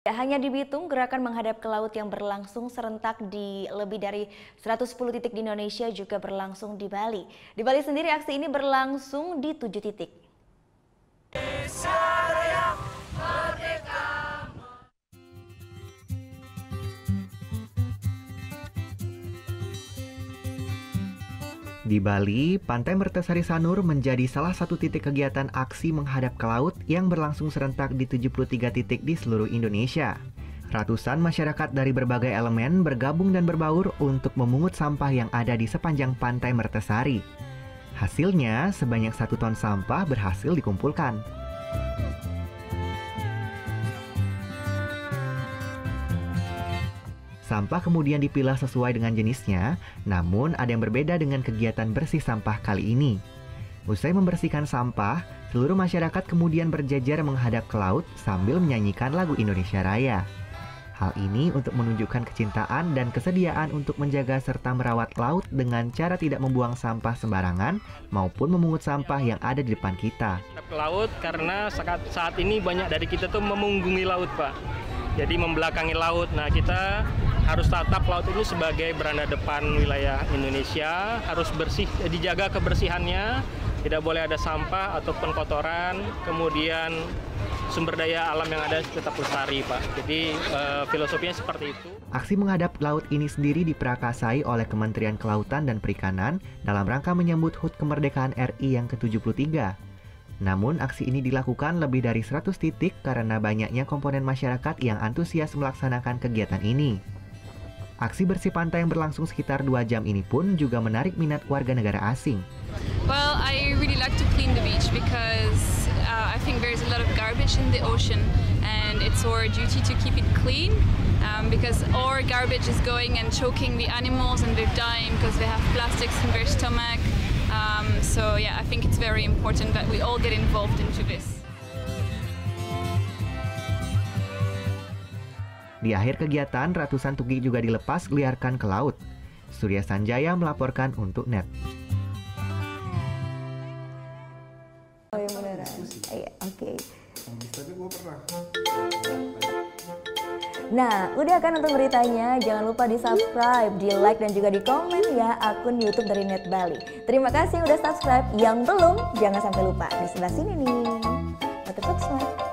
Tak hanya di Bitung, gerakan menghadap ke laut yang berlangsung serentak di lebih dari 110 titik di Indonesia juga berlangsung di Bali. Di Bali sendiri aksi ini berlangsung di 7 titik. Di Bali, Pantai Mertasari Sanur menjadi salah satu titik kegiatan aksi menghadap ke laut yang berlangsung serentak di 73 titik di seluruh Indonesia. Ratusan masyarakat dari berbagai elemen bergabung dan berbaur untuk memungut sampah yang ada di sepanjang Pantai Mertasari. Hasilnya, sebanyak 1 ton sampah berhasil dikumpulkan. Sampah kemudian dipilah sesuai dengan jenisnya, namun ada yang berbeda dengan kegiatan bersih sampah kali ini. Usai membersihkan sampah, seluruh masyarakat kemudian berjejer menghadap ke laut sambil menyanyikan lagu Indonesia Raya. Hal ini untuk menunjukkan kecintaan dan kesediaan untuk menjaga serta merawat laut dengan cara tidak membuang sampah sembarangan maupun memungut sampah yang ada di depan kita. Ke laut karena saat ini banyak dari kita tuh memunggungi laut, Pak. Jadi membelakangi laut. Nah, kita harus tatap laut ini sebagai beranda depan wilayah Indonesia, harus bersih, dijaga kebersihannya, tidak boleh ada sampah ataupun kotoran, kemudian sumber daya alam yang ada tetap lestari, Pak. Jadi filosofinya seperti itu. Aksi menghadap laut ini sendiri diperakasai oleh Kementerian Kelautan dan Perikanan dalam rangka menyambut HUT kemerdekaan RI yang ke-73. Namun, aksi ini dilakukan lebih dari 100 titik karena banyaknya komponen masyarakat yang antusias melaksanakan kegiatan ini. Aksi bersih pantai yang berlangsung sekitar 2 jam ini pun juga menarik minat warga negara asing. Well, I really like to clean the beach because I think there's a lot of garbage in the ocean and it's our duty to keep it clean because our garbage is going and choking the animals and they're dying because they have plastics in their stomach. So yeah, I think it's very important that we all get involved into this. Di akhir kegiatan, ratusan tuki juga dilepas liarkan ke laut. Surya Sanjaya melaporkan untuk NET. Oh yang beneran? Iya, oke. Tapi gue pernah. Nah, udah kan untuk beritanya? Jangan lupa di-subscribe, di-like, dan juga di-komen ya akun YouTube dari Net Bali. Terima kasih udah subscribe. Yang belum, jangan sampai lupa. Di sebelah sini nih. Subscribe.